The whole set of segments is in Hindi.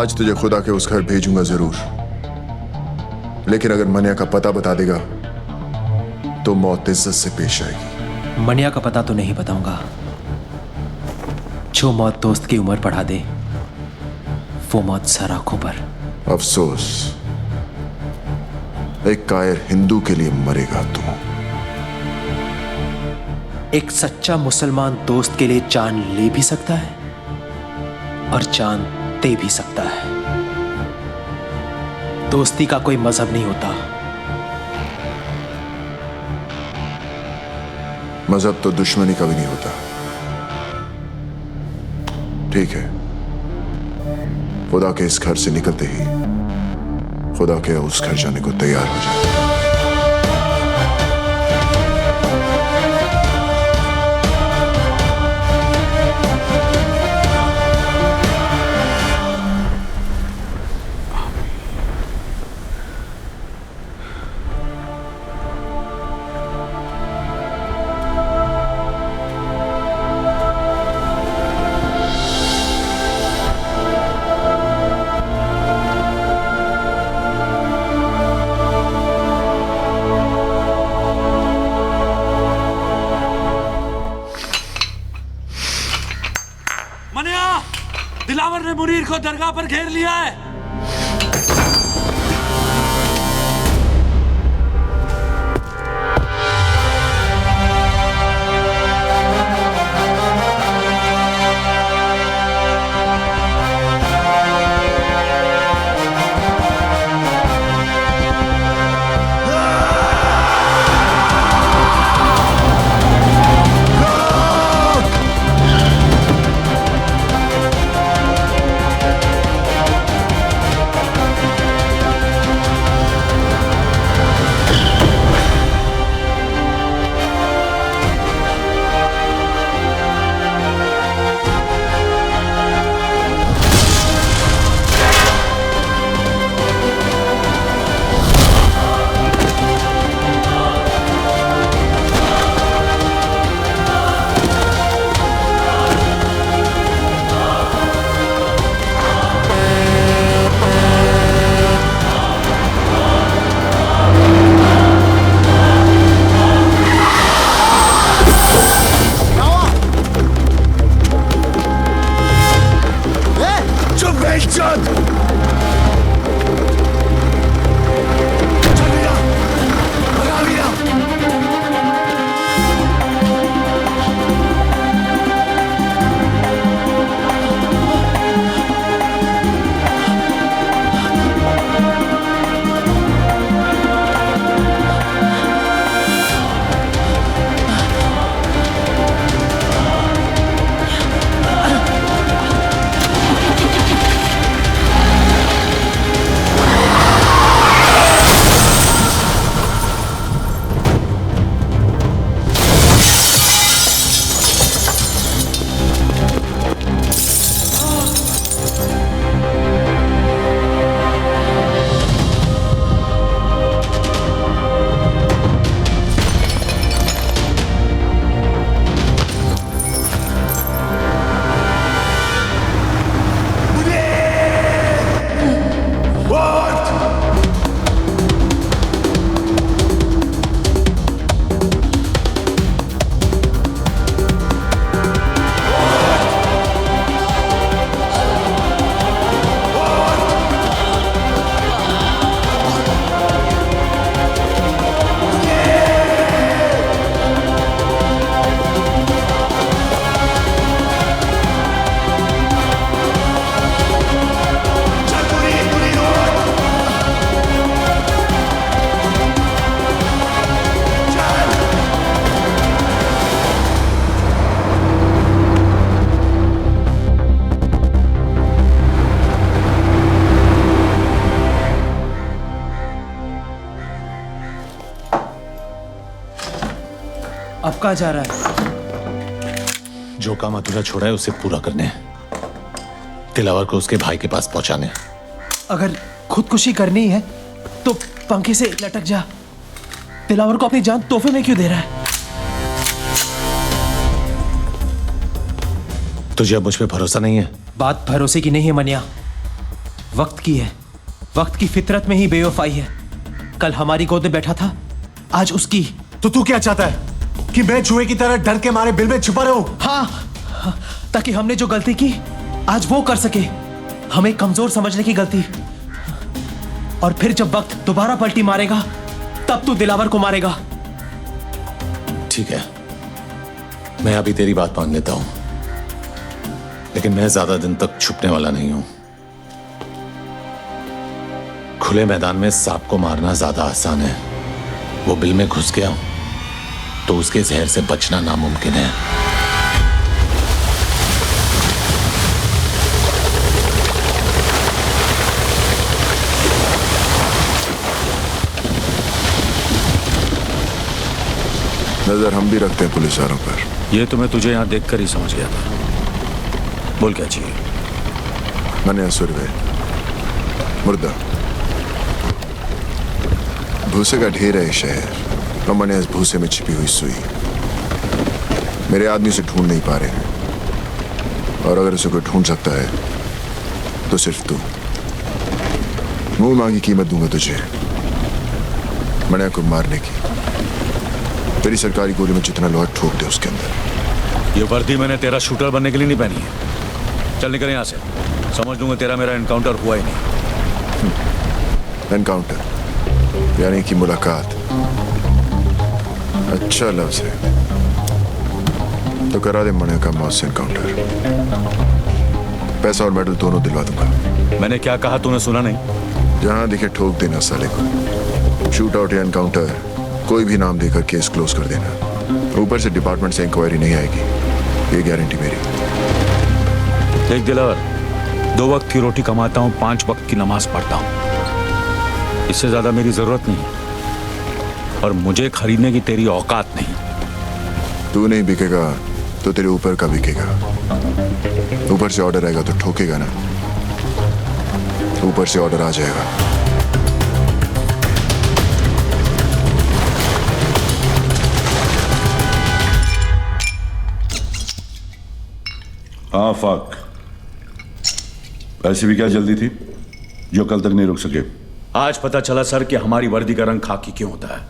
आज तुझे खुदा के उस घर भेजूंगा जरूर, लेकिन अगर मनिया का पता बता देगा तो मौत इज्जत से पेश आएगी। मनिया का पता तो नहीं बताऊंगा। जो मौत दोस्त की उम्र बढ़ा दे वो मौत सर आंखों पर। अफसोस, एक कायर हिंदू के लिए मरेगा तू। एक सच्चा मुसलमान दोस्त के लिए जान ले भी सकता है और जान दे भी सकता है। दोस्ती का कोई मजहब नहीं होता। मजहब तो दुश्मनी का भी नहीं होता। ठीक है, खुदा के इस घर से निकलते ही खुदा के उस घर जाने को तैयार हो जाए। दिलावर ने मुनीर को दरगाह पर घेर लिया है। अब कहाँ जा रहा है? जो काम अधूरा छोड़ा है उसे पूरा करने, दिलावर को उसके भाई के पास पहुंचाने। अगर खुदकुशी करनी है तो पंखे से लटक जा। दिलावर को अपनी जान तोहफे में क्यों दे रहा है? तुझे अब मुझ पे भरोसा नहीं है? बात भरोसे की नहीं है मनिया, वक्त की है। वक्त की फितरत में ही बेवफाई है। कल हमारी गोद में बैठा था, आज उसकी। तो तू क्या चाहता है कि मैं चूहे की तरह डर के मारे बिल में छुपा रहूं? हाँ, ताकि हमने जो गलती की आज वो कर सके। हमें कमजोर समझने की गलती। और फिर जब वक्त दोबारा पलटी मारेगा तब तू दिलावर को मारेगा। ठीक है, मैं अभी तेरी बात मान लेता हूं, लेकिन मैं ज्यादा दिन तक छुपने वाला नहीं हूं। खुले मैदान में सांप को मारना ज्यादा आसान है। वो बिल में घुस गया तो उसके जहर से बचना नामुमकिन है। नजर हम भी रखते हैं पुलिस वालों पर। ये तो मैं तुझे यहाँ देखकर ही समझ गया था। बोल क्या चाहिए? मन्या सुरवे, मुर्दा, भूसे का ढेर है शहर, और मन्या इस भूसे में छिपी हुई सुई। मेरे आदमी से ढूंढ नहीं पा रहे हैं, और अगर उसे कोई ढूंढ सकता है तो सिर्फ तू। मुंह मांगी कीमत दूंगा तुझे मन्या को मारने की। तेरी सरकारी गोली में जितना लोहा ठोक दे उसके अंदर। ये वर्दी मैंने तेरा शूटर बनने के लिए नहीं पहनी है। चल निकल यहाँ से, समझ लूंगा तेरा मेरा एनकाउंटर हुआ ही नहीं। एनकाउंटर यानी कि मुलाकात। अच्छा लफ्ज है, तो करा दे मन्या का मौत से एनकाउंटर। पैसा और मेडल दोनों दिलवा दूंगा। मैंने क्या कहा तूने सुना नहीं? जहां दिखे ठोक देना साले को। शूट आउट या एनकाउंटर कोई भी नाम देकर केस क्लोज कर देना। ऊपर से डिपार्टमेंट से इंक्वायरी नहीं आएगी, ये गारंटी मेरी। देख दिलावर, 2 वक्त की रोटी कमाता हूँ, 5 वक्त की नमाज पढ़ता हूँ। इससे ज्यादा मेरी जरूरत नहीं, और मुझे खरीदने की तेरी औकात नहीं। तू नहीं बिकेगा तो तेरे ऊपर का बिकेगा। ऊपर से ऑर्डर आएगा तो ठोकेगा ना। ऊपर से ऑर्डर आ जाएगा। हाँ फाक, ऐसी भी क्या जल्दी थी जो कल तक नहीं रुक सके? आज पता चला सर कि हमारी वर्दी का रंग खाकी क्यों होता है,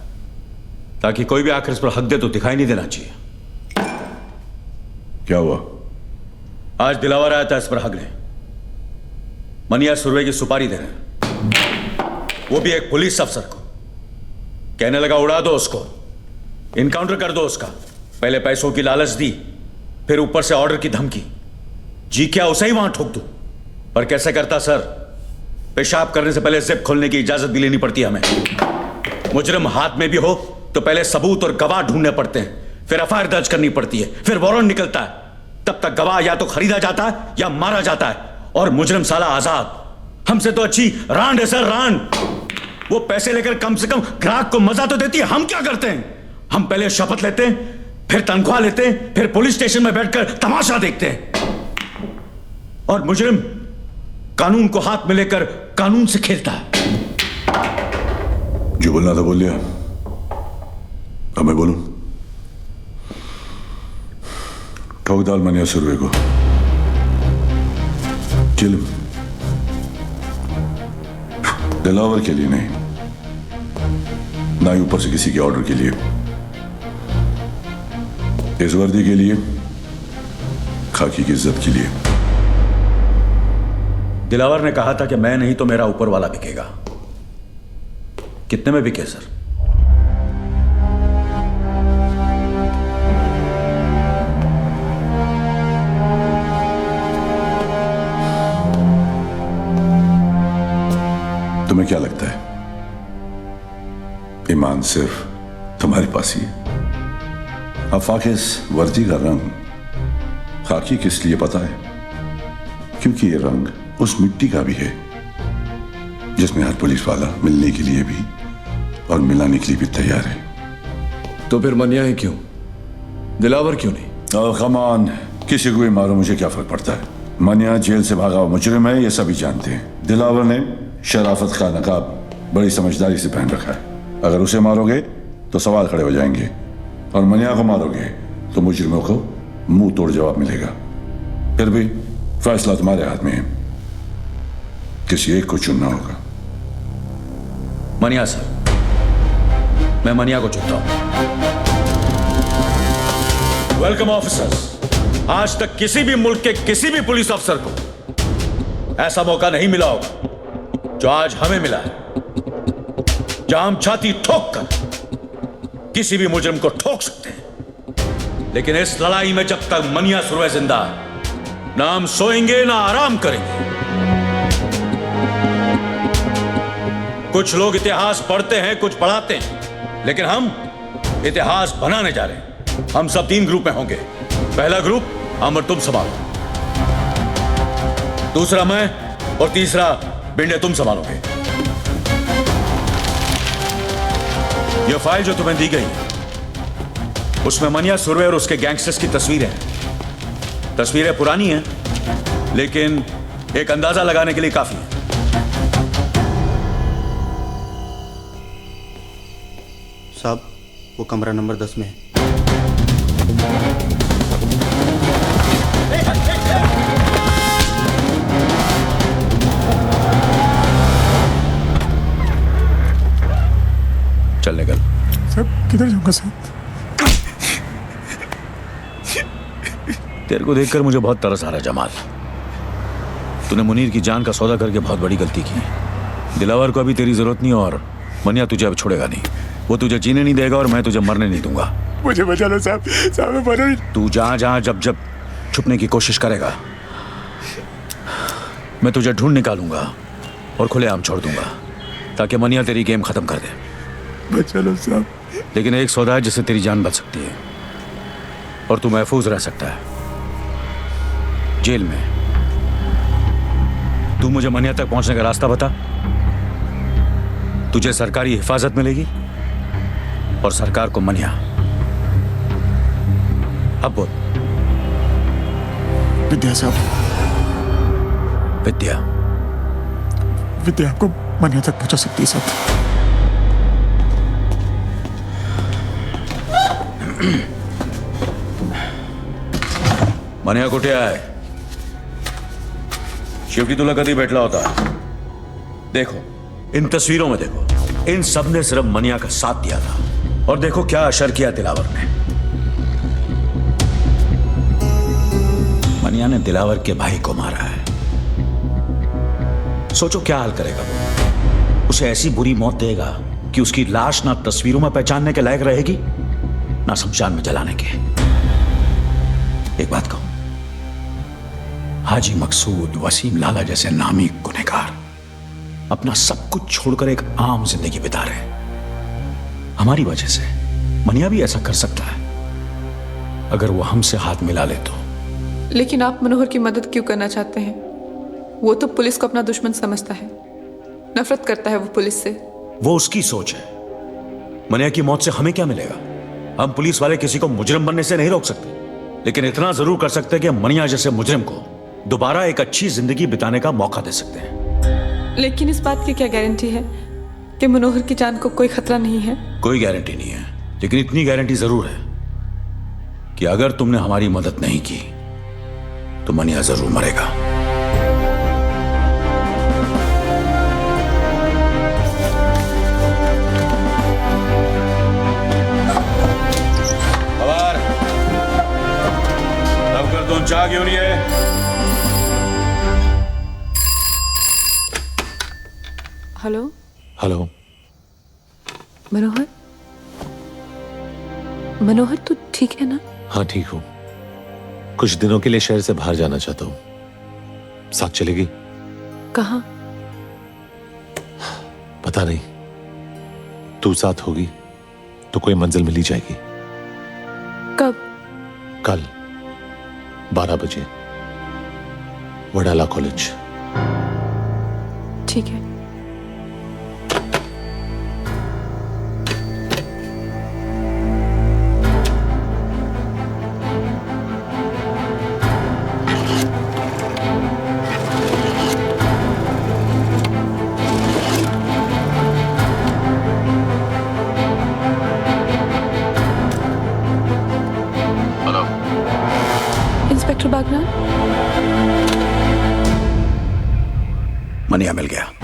ताकि कोई भी आखिर इस पर हक दे तो दिखाई नहीं देना चाहिए। क्या हुआ? आज दिलावर आया था इस पर हक ले। मनिया सुरवे की सुपारी दे रहे हैं, वो भी एक पुलिस अफसर को। कहने लगा उड़ा दो उसको, इनकाउंटर कर दो उसका। पहले पैसों की लालच दी, फिर ऊपर से ऑर्डर की धमकी। जी क्या उसे ही वहां ठोक दूं? पर कैसे करता सर? पेशाब करने से पहले जिप खोलने की इजाजत भी लेनी पड़ती है हमें। मुजरिम हाथ में भी हो तो पहले सबूत और गवाह ढूंढने पड़ते हैं, फिर एफआईआर दर्ज करनी पड़ती है, फिर वारंट निकलता है। तब तक गवाह या तो खरीदा जाता है या मारा जाता है, और मुजरिम साला आजाद। हमसे तो अच्छी रांड है सर, रांड। वो पैसे लेकर कम से कम ग्राहक को मजा तो देती है। हम क्या करते हैं? हम पहले शपथ लेते हैं, फिर तनख्वाह लेते हैं, फिर पुलिस स्टेशन में बैठकर तमाशा देखते हैं। और मुजरिम कानून को हाथ में लेकर कानून से खेलता है। जो बोलना था बोल लिया, अब मैं बोलूं? ठोक डाल मनिया सुरवे को। किल दिलावर के लिए नहीं, ना ही ऊपर से किसी के ऑर्डर के लिए। इस वर्दी के लिए, खाकी की इज्जत के लिए। दिलावर ने कहा था कि मैं नहीं तो मेरा ऊपर वाला बिकेगा। कितने में बिके सर? तुम्हें क्या लगता है ईमान सिर्फ तुम्हारे पास ही है? आफाक, इस वर्दी का रंग खाकी किस लिए पता है? क्योंकि ये रंग उस मिट्टी का भी है जिसमें हर पुलिस वाला मिलने के लिए भी और मिलाने के लिए भी तैयार है। तो फिर मनिया ही क्यों, दिलावर क्यों नहीं? कमान, किसी को भी मारो, मुझे क्या फर्क पड़ता है? मनिया जेल से भागा हुआ मुजरिम है, ये सभी जानते हैं। दिलावर ने शराफत का नकाब बड़ी समझदारी से पहन रखा है। अगर उसे मारोगे तो सवाल खड़े हो जाएंगे, और मनिया को मारोगे तो मुजरिमों को मुंह तोड़ जवाब मिलेगा। फिर भी फैसला तुम्हारे हाथ में है। किसी एक को चुनना होगा। मनिया सर, मैं मनिया को चुनता हूं। Welcome officers. आज तक किसी भी मुल्क के किसी भी पुलिस अफसर को ऐसा मौका नहीं मिला होगा जो आज हमें मिला है, जहां हम छाती ठोक कर किसी भी मुजरिम को ठोक सकते हैं। लेकिन इस लड़ाई में जब तक मनिया सुरवे जिंदा है, ना हम सोएंगे ना आराम करेंगे। कुछ लोग इतिहास पढ़ते हैं, कुछ पढ़ाते हैं, लेकिन हम इतिहास बनाने जा रहे हैं। हम सब 3 ग्रुप में होंगे। पहला ग्रुप अमर तुम संभालो, दूसरा मैं, और तीसरा बिंडे तुम संभालोगे। यह फाइल जो तुम्हें दी गई उसमें मनिया सुरवे और उसके गैंगस्टर्स की तस्वीरें हैं। तस्वीरें पुरानी हैं, लेकिन एक अंदाजा लगाने के लिए काफी है। साहब, वो कमरा नंबर 10 में है। चल निकल। सर किधर जाऊंगा सर? तेरे को देखकर मुझे बहुत तरस आ रहा है जमाल। तूने मुनीर की जान का सौदा करके बहुत बड़ी गलती की। दिलावर को अभी तेरी जरूरत नहीं, और मनिया तुझे अब छोड़ेगा नहीं। वो तुझे जीने नहीं देगा और मैं तुझे मरने नहीं दूंगा। मुझे बचा लो साहब, साहब मैं मरो नहीं। तू जहां जहां जब जब छुपने की कोशिश करेगा, मैं तुझे ढूंढ निकालूंगा और खुलेआम छोड़ दूंगा, ताकि मनिया तेरी गेम खत्म कर दे। बचा लो साहब। लेकिन एक सौदा है जिससे तेरी जान बच सकती है और तू महफूज रह सकता है जेल में। तू मुझे मनिया तक पहुंचने का रास्ता बता। तुझे सरकारी हिफाजत मिलेगी और सरकार को मनिया। अब बोल। विद्या साहब, विद्या? विद्या आपको मनिया तक पहुंचा सकती है साहब। मनिया कुठे आहे? शेवटी तुला कधी भेटला होता? देखो इन तस्वीरों में, देखो इन सब ने सिर्फ मनिया का साथ दिया था, और देखो क्या असर किया दिलावर ने। मनिया ने दिलावर के भाई को मारा है। सोचो क्या हाल करेगा वो। उसे ऐसी बुरी मौत देगा कि उसकी लाश ना तस्वीरों में पहचानने के लायक रहेगी, ना शमशान में जलाने के। एक बात कहूं, हाजी मकसूद, वसीम लाला जैसे नामी गुनहगार अपना सब कुछ छोड़कर एक आम जिंदगी बिता रहे हैं हमारी वजह से। मनिया भी ऐसा कर सकता है अगर वो हमसे हाथ मिला ले तो। लेकिन आप मनोहर की मदद क्यों करना चाहते हैं? वो तो पुलिस को अपना दुश्मन समझता है, नफरत करता है वो पुलिस से। वो उसकी सोच है। मनिया की मौत से हमें क्या मिलेगा? हम पुलिस वाले किसी को मुजरिम बनने से नहीं रोक सकते, लेकिन इतना जरूर कर सकते हैं कि मनिया जैसे मुजरिम को दोबारा एक अच्छी जिंदगी बिताने का मौका दे सकते हैं। लेकिन इस बात की क्या गारंटी है कि मनोहर की जान को कोई खतरा नहीं है? कोई गारंटी नहीं है, लेकिन इतनी गारंटी जरूर है कि अगर तुमने हमारी मदद नहीं की तो मनिया जरूर मरेगा। चाह क्यों नहीं है? Hello hello. मनोहर, मनोहर तू ठीक है ना? हाँ ठीक हूँ। कुछ दिनों के लिए शहर से बाहर जाना चाहता हूँ। साथ चलेगी? कहाँ? पता नहीं। तू साथ होगी तो कोई मंजिल मिल ही जाएगी। कब? कल 12 बजे वडाला कॉलेज। ठीक है। मनिया मिल गया।